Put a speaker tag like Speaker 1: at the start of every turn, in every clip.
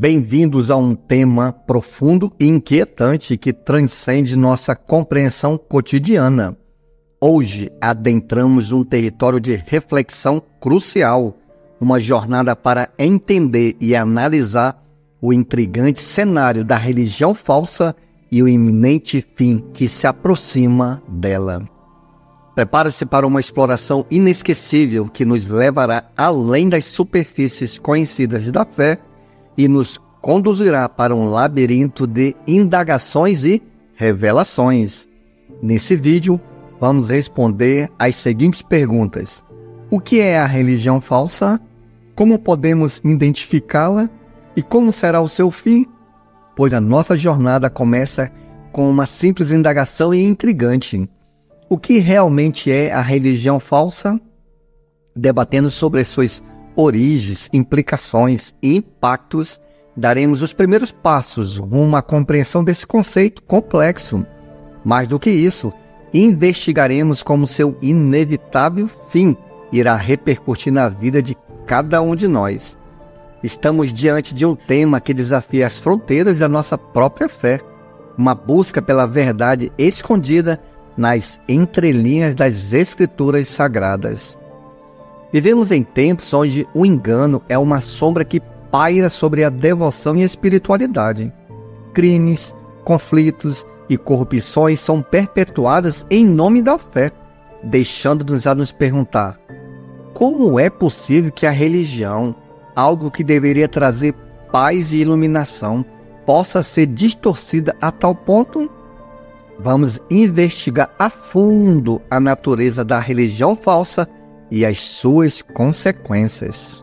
Speaker 1: bem-vindos a um tema profundo e inquietante que transcende nossa compreensão cotidiana. Hoje adentramos um território de reflexão crucial, uma jornada para entender e analisar o intrigante cenário da religião falsa e o iminente fim que se aproxima dela. Prepare-se para uma exploração inesquecível que nos levará além das superfícies conhecidas da fé e nos conduzirá para um labirinto de indagações e revelações. Nesse vídeo, vamos responder às seguintes perguntas: o que é a religião falsa? Como podemos identificá-la? E como será o seu fim? Pois a nossa jornada começa com uma simples indagação e intrigante. O que realmente é a religião falsa? Debatendo sobre as suas origens, implicações e impactos, daremos os primeiros passos rumo à compreensão desse conceito complexo. Mais do que isso, investigaremos como seu inevitável fim irá repercutir na vida de cada um de nós. Estamos diante de um tema que desafia as fronteiras da nossa própria fé, uma busca pela verdade escondida nas entrelinhas das Escrituras Sagradas. Vivemos em tempos onde o engano é uma sombra que paira sobre a devoção e a espiritualidade. Crimes, conflitos e corrupções são perpetuadas em nome da fé, deixando-nos a nos perguntar: como é possível que a religião, algo que deveria trazer paz e iluminação, possa ser distorcida a tal ponto? Vamos investigar a fundo a natureza da religião falsa e as suas consequências.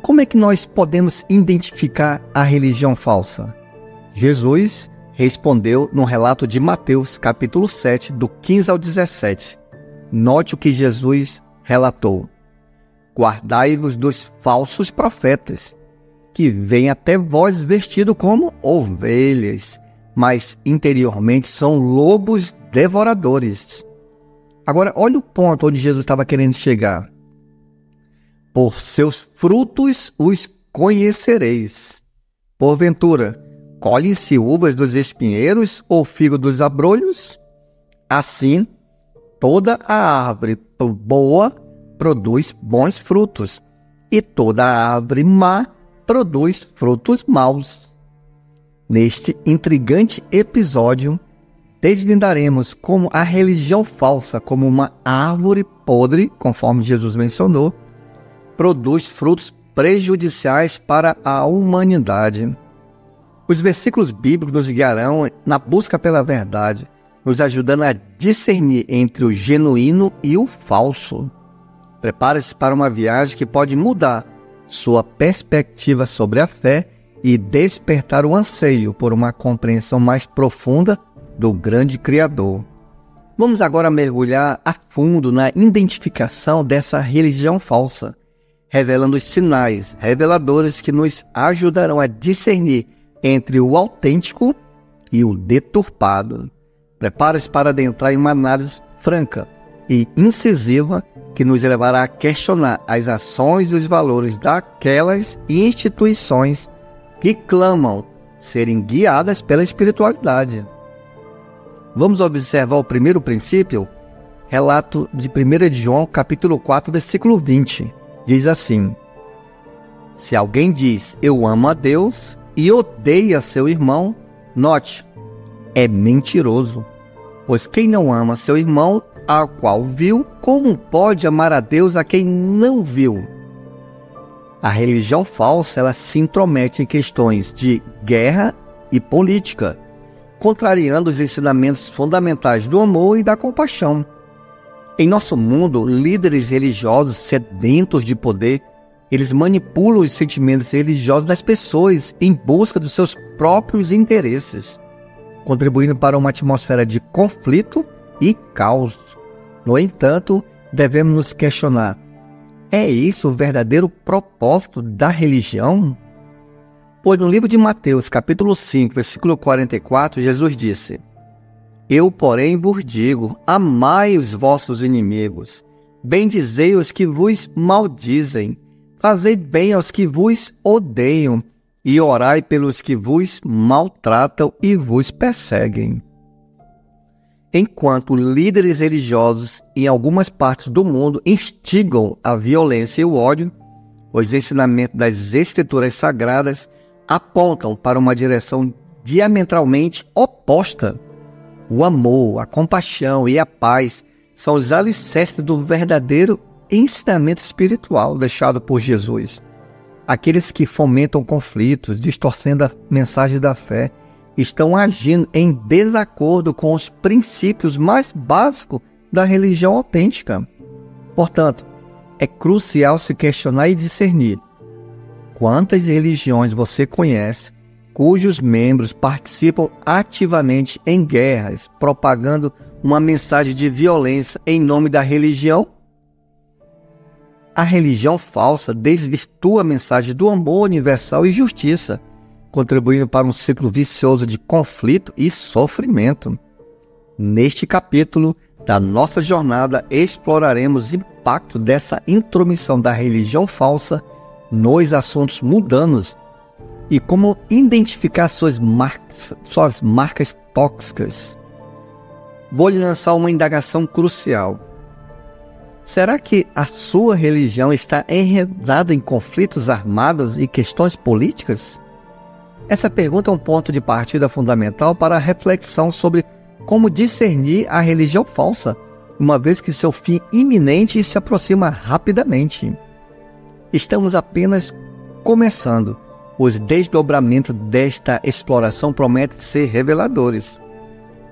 Speaker 1: Como é que nós podemos identificar a religião falsa? Jesus respondeu no relato de Mateus, capítulo 7, do 15 ao 17. Note o que Jesus relatou: guardai-vos dos falsos profetas, que vêm até vós vestidos como ovelhas, mas interiormente são lobos devoradores. Agora, olha o ponto onde Jesus estava querendo chegar. Por seus frutos os conhecereis. Porventura, colhem-se uvas dos espinheiros ou figo dos abrolhos? Assim, toda a árvore boa produz bons frutos, e toda a árvore má produz frutos maus. Neste intrigante episódio, desvendaremos como a religião falsa, como uma árvore podre, conforme Jesus mencionou, produz frutos prejudiciais para a humanidade. Os versículos bíblicos nos guiarão na busca pela verdade, nos ajudando a discernir entre o genuíno e o falso. Prepare-se para uma viagem que pode mudar sua perspectiva sobre a fé e despertar o anseio por uma compreensão mais profunda do grande Criador. Vamos agora mergulhar a fundo na identificação dessa religião falsa, revelando os sinais reveladores que nos ajudarão a discernir entre o autêntico e o deturpado. Prepare-se para adentrar em uma análise franca e incisiva que nos levará a questionar as ações e os valores daquelas instituições que clamam serem guiadas pela espiritualidade. Vamos observar o primeiro princípio? Relato de 1 João, capítulo 4, versículo 20. Diz assim: se alguém diz, eu amo a Deus, e odeia seu irmão, note, é mentiroso. Pois quem não ama seu irmão, a qual viu, como pode amar a Deus a quem não viu? A religião falsa, ela se intromete em questões de guerra e política, contrariando os ensinamentos fundamentais do amor e da compaixão. Em nosso mundo, líderes religiosos sedentos de poder, eles manipulam os sentimentos religiosos das pessoas em busca dos seus próprios interesses, contribuindo para uma atmosfera de conflito e caos. No entanto, devemos nos questionar: é isso o verdadeiro propósito da religião? Pois no livro de Mateus, capítulo 5, versículo 44, Jesus disse: eu, porém, vos digo, amai os vossos inimigos, bendizei os que vos maldizem, fazei bem aos que vos odeiam e orai pelos que vos maltratam e vos perseguem. Enquanto líderes religiosos em algumas partes do mundo instigam a violência e o ódio, os ensinamentos das Escrituras Sagradas apontam para uma direção diametralmente oposta. O amor, a compaixão e a paz são os alicerces do verdadeiro ensinamento espiritual deixado por Jesus. Aqueles que fomentam conflitos, distorcendo a mensagem da fé, estão agindo em desacordo com os princípios mais básicos da religião autêntica. Portanto, é crucial se questionar e discernir quantas religiões você conhece cujos membros participam ativamente em guerras, propagando uma mensagem de violência em nome da religião. A religião falsa desvirtua a mensagem do amor universal e justiça, contribuindo para um ciclo vicioso de conflito e sofrimento. Neste capítulo da nossa jornada, exploraremos o impacto dessa intromissão da religião falsa nos assuntos mundanos e como identificar suas marcas tóxicas. Vou lhe lançar uma indagação crucial. Será que a sua religião está enredada em conflitos armados e questões políticas? Essa pergunta é um ponto de partida fundamental para a reflexão sobre como discernir a religião falsa, uma vez que seu fim iminente se aproxima rapidamente. Estamos apenas começando. Os desdobramentos desta exploração prometem ser reveladores.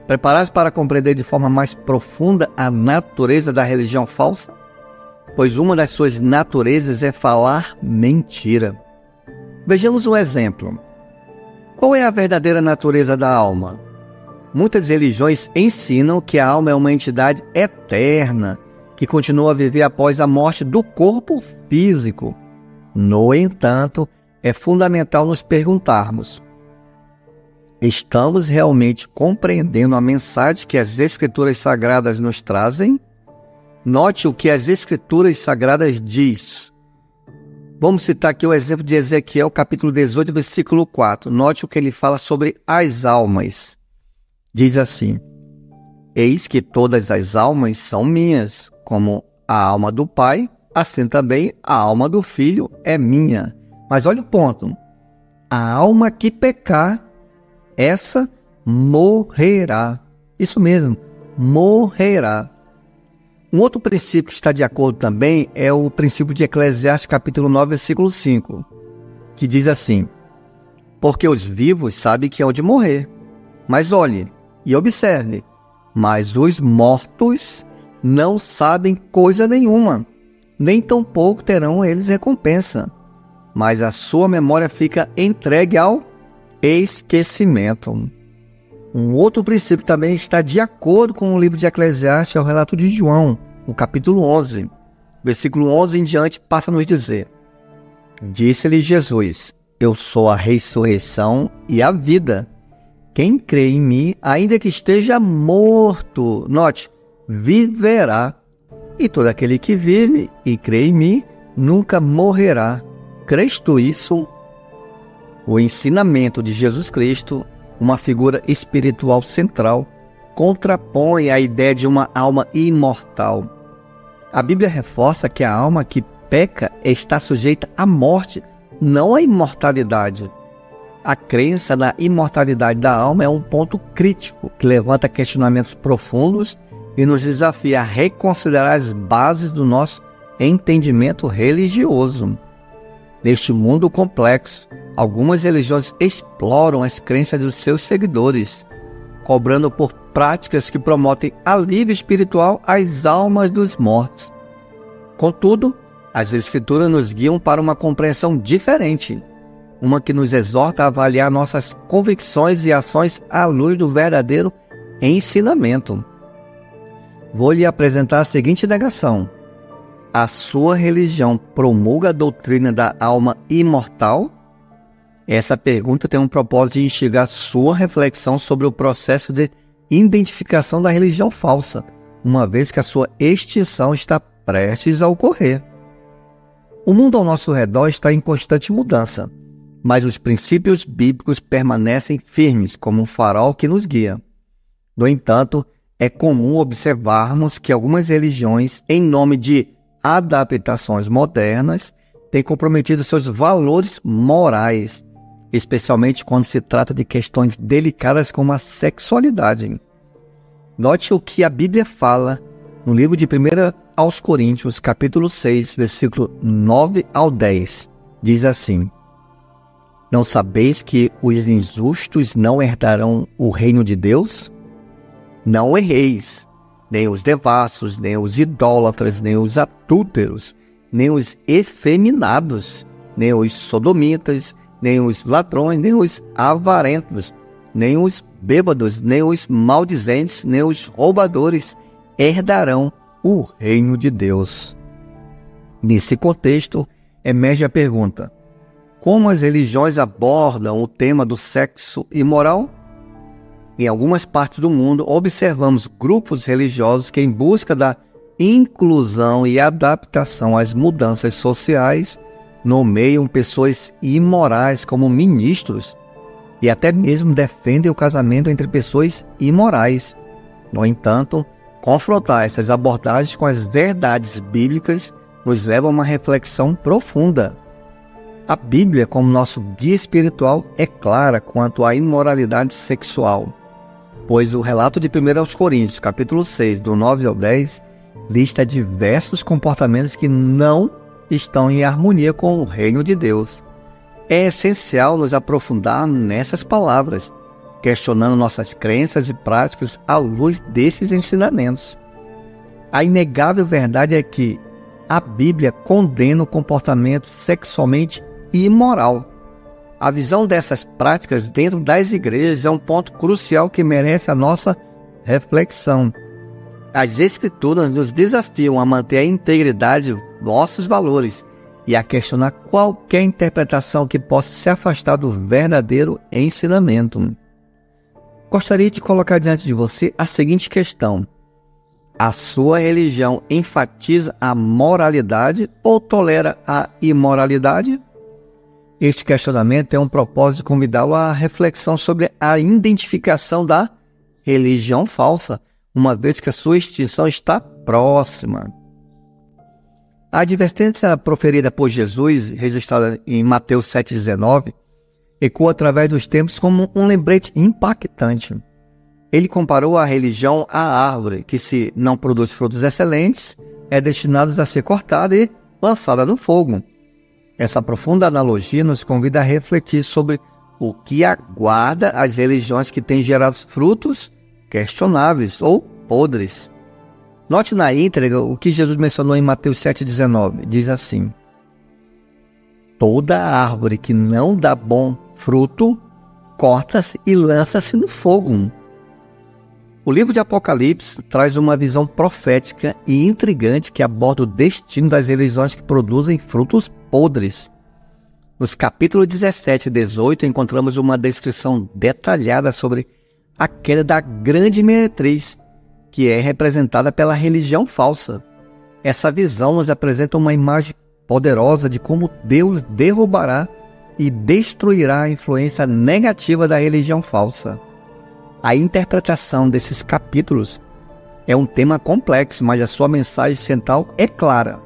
Speaker 1: Preparados para compreender de forma mais profunda a natureza da religião falsa? Pois uma das suas naturezas é falar mentira. Vejamos um exemplo. Qual é a verdadeira natureza da alma? Muitas religiões ensinam que a alma é uma entidade eterna, que continua a viver após a morte do corpo físico. No entanto, é fundamental nos perguntarmos: estamos realmente compreendendo a mensagem que as Escrituras Sagradas nos trazem? Note o que as Escrituras Sagradas diz. Vamos citar aqui o exemplo de Ezequiel, capítulo 18, versículo 4. Note o que ele fala sobre as almas. Diz assim: eis que todas as almas são minhas, como a alma do Pai, assim também a alma do Filho é minha. Mas olha o ponto: a alma que pecar, essa morrerá. Isso mesmo, morrerá. Um outro princípio que está de acordo também é o princípio de Eclesiastes, capítulo 9, versículo 5, que diz assim: porque os vivos sabem que hão de morrer. Mas olhe e observe, mas os mortos não sabem coisa nenhuma, nem tampouco terão eles recompensa. Mas a sua memória fica entregue ao esquecimento. Um outro princípio também está de acordo com o livro de Eclesiastes, é o relato de João, no capítulo 11. Versículo 11 em diante passa a nos dizer: disse-lhe Jesus: eu sou a ressurreição e a vida. Quem crê em mim, ainda que esteja morto, note, viverá. E todo aquele que vive e crê em mim, nunca morrerá. Crês tu isso? O ensinamento de Jesus Cristo, uma figura espiritual central, contrapõe a ideia de uma alma imortal. A Bíblia reforça que a alma que peca está sujeita à morte, não à imortalidade. A crença na imortalidade da alma é um ponto crítico que levanta questionamentos profundos e nos desafia a reconsiderar as bases do nosso entendimento religioso. Neste mundo complexo, algumas religiões exploram as crenças dos seus seguidores, cobrando por práticas que promovem alívio espiritual às almas dos mortos. Contudo, as Escrituras nos guiam para uma compreensão diferente, uma que nos exorta a avaliar nossas convicções e ações à luz do verdadeiro ensinamento. Vou lhe apresentar a seguinte indagação: a sua religião promulga a doutrina da alma imortal? Essa pergunta tem um propósito de instigar sua reflexão sobre o processo de identificação da religião falsa, uma vez que a sua extinção está prestes a ocorrer. O mundo ao nosso redor está em constante mudança. mas os princípios bíblicos permanecem firmes como um farol que nos guia. No entanto, é comum observarmos que algumas religiões, em nome de adaptações modernas, têm comprometido seus valores morais, especialmente quando se trata de questões delicadas como a sexualidade. Note o que a Bíblia fala no livro de 1 aos Coríntios, capítulo 6, versículo 9 ao 10. Diz assim: Não sabeis que os injustos não herdarão o reino de Deus? Não erreis, nem os devassos, nem os idólatras, nem os adúlteros, nem os efeminados, nem os sodomitas, nem os ladrões, nem os avarentos, nem os bêbados, nem os maldizentes, nem os roubadores herdarão o reino de Deus. Nesse contexto, emerge a pergunta: como as religiões abordam o tema do sexo imoral? Em algumas partes do mundo, observamos grupos religiosos que, em busca da inclusão e adaptação às mudanças sociais, nomeiam pessoas imorais como ministros e até mesmo defendem o casamento entre pessoas imorais. No entanto, confrontar essas abordagens com as verdades bíblicas nos leva a uma reflexão profunda. A Bíblia, como nosso guia espiritual, é clara quanto à imoralidade sexual, pois o relato de 1 aos Coríntios, capítulo 6, do 9 ao 10, lista diversos comportamentos que não estão em harmonia com o reino de Deus. É essencial nos aprofundar nessas palavras, questionando nossas crenças e práticas à luz desses ensinamentos. A inegável verdade é que a Bíblia condena o comportamento sexualmente imoral. A visão dessas práticas dentro das igrejas é um ponto crucial que merece a nossa reflexão. As Escrituras nos desafiam a manter a integridade de nossos valores e a questionar qualquer interpretação que possa se afastar do verdadeiro ensinamento. Gostaria de colocar diante de você a seguinte questão: a sua religião enfatiza a moralidade ou tolera a imoralidade? Este questionamento tem um propósito de convidá-lo à reflexão sobre a identificação da religião falsa, uma vez que a sua extinção está próxima. A advertência proferida por Jesus, registrada em Mateus 7,19, ecoa através dos tempos como um lembrete impactante. Ele comparou a religião à árvore, que se não produz frutos excelentes, é destinada a ser cortada e lançada no fogo. Essa profunda analogia nos convida a refletir sobre o que aguarda as religiões que têm gerado frutos questionáveis ou podres. Note na íntegra o que Jesus mencionou em Mateus 7,19. Diz assim: toda árvore que não dá bom fruto, corta-se e lança-se no fogo. O livro de Apocalipse traz uma visão profética e intrigante que aborda o destino das religiões que produzem frutos podres. Nos capítulos 17 e 18 encontramos uma descrição detalhada sobre a queda da grande meretriz, que é representada pela religião falsa. Essa visão nos apresenta uma imagem poderosa de como Deus derrubará e destruirá a influência negativa da religião falsa. A interpretação desses capítulos é um tema complexo, mas a sua mensagem central é clara.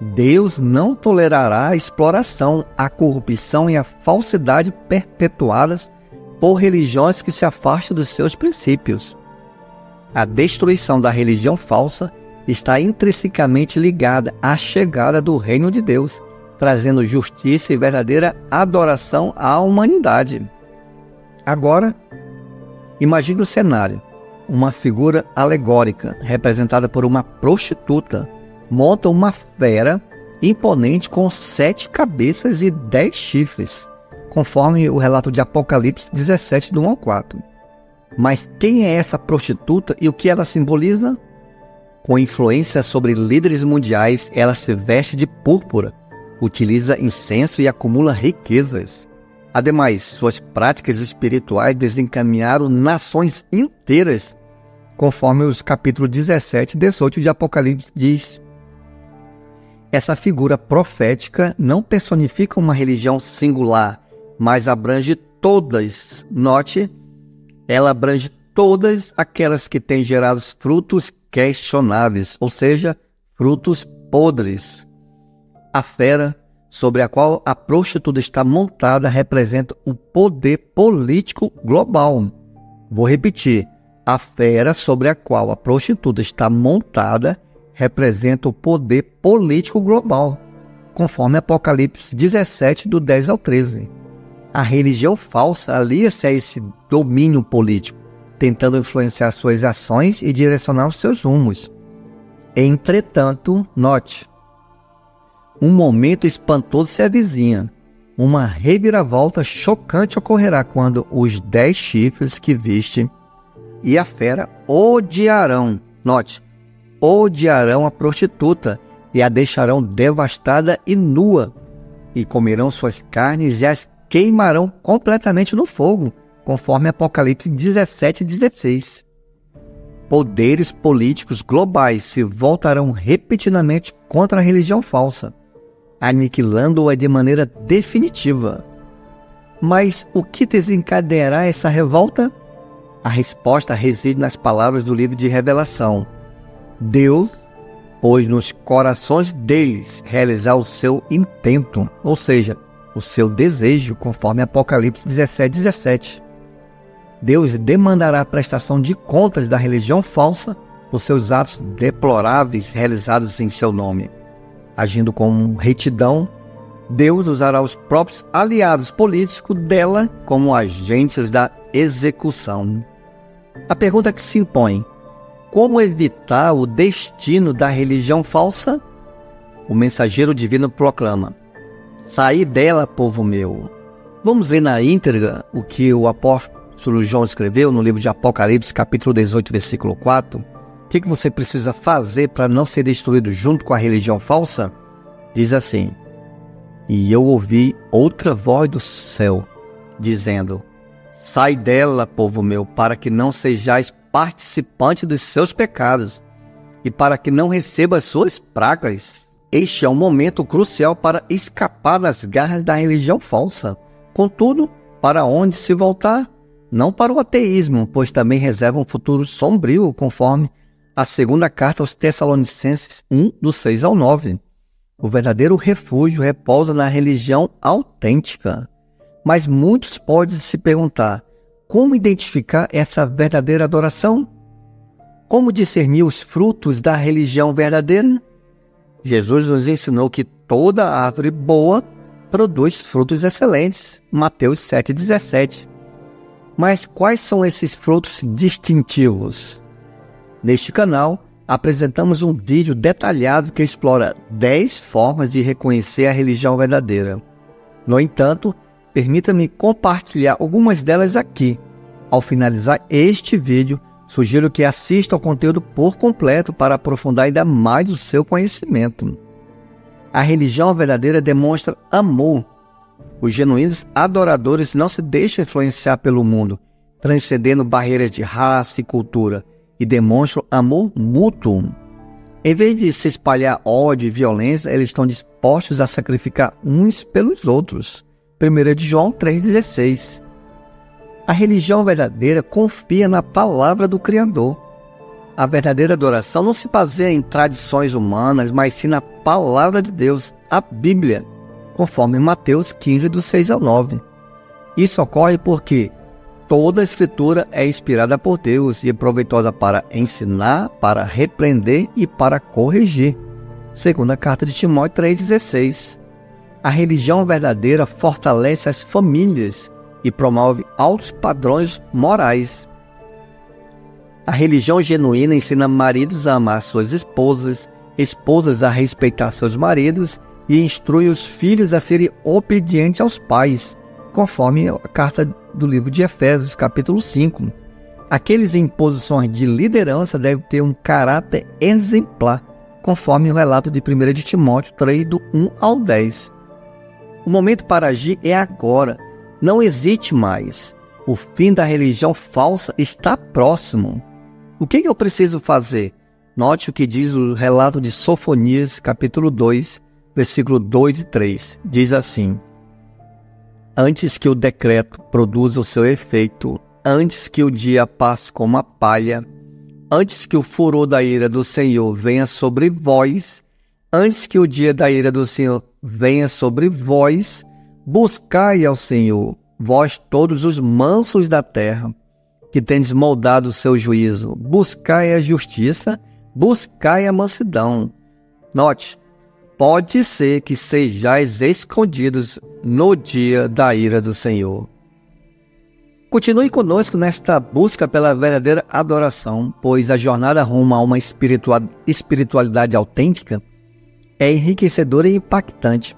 Speaker 1: Deus não tolerará a exploração, a corrupção e a falsidade perpetuadas por religiões que se afastam dos seus princípios. A destruição da religião falsa está intrinsecamente ligada à chegada do reino de Deus, trazendo justiça e verdadeira adoração à humanidade. Agora, imagine o cenário. Uma figura alegórica, representada por uma prostituta, monta uma fera imponente com 7 cabeças e 10 chifres, conforme o relato de Apocalipse 17, do 1 ao 4. Mas quem é essa prostituta e o que ela simboliza? Com influência sobre líderes mundiais, ela se veste de púrpura, utiliza incenso e acumula riquezas. Ademais, suas práticas espirituais desencaminharam nações inteiras, conforme os capítulos 17 e 18 de Apocalipse diz. Essa figura profética não personifica uma religião singular, mas abrange todas. Note, ela abrange todas aquelas que têm gerado frutos questionáveis, ou seja, frutos podres. A fera sobre a qual a prostituta está montada representa o poder político global. Vou repetir. A fera sobre a qual a prostituta está montada representa o poder político global, conforme Apocalipse 17, do 10 ao 13. A religião falsa alia-se a esse domínio político, tentando influenciar suas ações e direcionar os seus rumos. Entretanto, note, um momento espantoso se avizinha. Uma reviravolta chocante ocorrerá quando os 10 chifres que viste e a fera odiarão, note, odiarão a prostituta e a deixarão devastada e nua, e comerão suas carnes e as queimarão completamente no fogo, conforme Apocalipse 17, 16. Poderes políticos globais se voltarão repetidamente contra a religião falsa, aniquilando-a de maneira definitiva. Mas o que desencadeará essa revolta? A resposta reside nas palavras do livro de Revelação. Deus pôs nos corações deles realizar o seu intento, ou seja, o seu desejo, conforme Apocalipse 17, 17. Deus demandará a prestação de contas da religião falsa por seus atos deploráveis realizados em seu nome. Agindo com retidão, Deus usará os próprios aliados políticos dela como agentes da execução. A pergunta que se impõe: como evitar o destino da religião falsa? O mensageiro divino proclama: saí dela, povo meu. Vamos ler na íntegra o que o apóstolo João escreveu no livro de Apocalipse, capítulo 18, versículo 4. O que você precisa fazer para não ser destruído junto com a religião falsa? Diz assim: e eu ouvi outra voz do céu, dizendo: sai dela, povo meu, para que não sejais participante dos seus pecados e para que não receba as suas pragas. Este é um momento crucial para escapar das garras da religião falsa. Contudo, para onde se voltar? Não para o ateísmo, pois também reserva um futuro sombrio, conforme a segunda carta aos Tessalonicenses 1, do 6 ao 9. O verdadeiro refúgio repousa na religião autêntica. Mas muitos podem se perguntar: como identificar essa verdadeira adoração? Como discernir os frutos da religião verdadeira? Jesus nos ensinou que toda árvore boa produz frutos excelentes. Mateus 7,17. Mas quais são esses frutos distintivos? Neste canal, apresentamos um vídeo detalhado que explora 10 formas de reconhecer a religião verdadeira. No entanto, permita-me compartilhar algumas delas aqui. Ao finalizar este vídeo, sugiro que assista ao conteúdo por completo para aprofundar ainda mais o seu conhecimento. A religião verdadeira demonstra amor. Os genuínos adoradores não se deixam influenciar pelo mundo, transcendendo barreiras de raça e cultura, e demonstram amor mútuo. Em vez de se espalhar ódio e violência, eles estão dispostos a sacrificar uns pelos outros. 1 João 3,16. A religião verdadeira confia na palavra do Criador. A verdadeira adoração não se baseia em tradições humanas, mas sim na palavra de Deus, a Bíblia, conforme Mateus 15, do 6 ao 9. Isso ocorre porque toda a Escritura é inspirada por Deus e é proveitosa para ensinar, para repreender e para corrigir. Segunda carta de Timóteo 3,16. A religião verdadeira fortalece as famílias e promove altos padrões morais. A religião genuína ensina maridos a amar suas esposas, esposas a respeitar seus maridos e instrui os filhos a serem obedientes aos pais, conforme a carta do livro de Efésios, capítulo 5. Aqueles em posições de liderança devem ter um caráter exemplar, conforme o relato de 1 de Timóteo 3, do 1 ao 10. O momento para agir é agora. Não hesite mais. O fim da religião falsa está próximo. O que eu preciso fazer? Note o que diz o relato de Sofonias, capítulo 2, versículo 2 e 3. Diz assim: antes que o decreto produza o seu efeito, antes que o dia passe como a palha, antes que o furor da ira do Senhor venha sobre vós, antes que o dia da ira do Senhor venha sobre vós, buscai ao Senhor, vós todos os mansos da terra, que tendes moldado o seu juízo, buscai a justiça, buscai a mansidão. Note, pode ser que sejais escondidos no dia da ira do Senhor. Continue conosco nesta busca pela verdadeira adoração, pois a jornada rumo a uma espiritualidade autêntica é enriquecedora e impactante.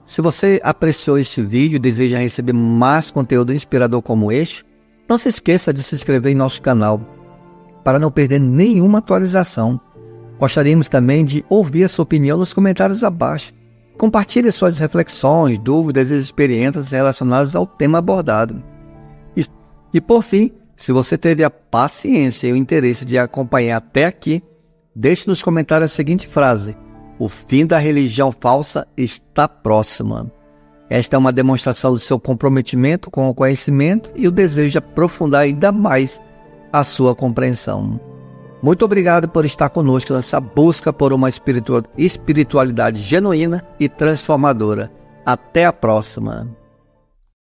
Speaker 1: Se você apreciou este vídeo e deseja receber mais conteúdo inspirador como este, não se esqueça de se inscrever em nosso canal para não perder nenhuma atualização. Gostaríamos também de ouvir a sua opinião nos comentários abaixo. Compartilhe suas reflexões, dúvidas e experiências relacionadas ao tema abordado. E por fim, se você teve a paciência e o interesse de acompanhar até aqui, deixe nos comentários a seguinte frase: o fim da religião falsa está próximo. Esta é uma demonstração do seu comprometimento com o conhecimento e o desejo de aprofundar ainda mais a sua compreensão. Muito obrigado por estar conosco nessa busca por uma espiritualidade genuína e transformadora. Até a próxima!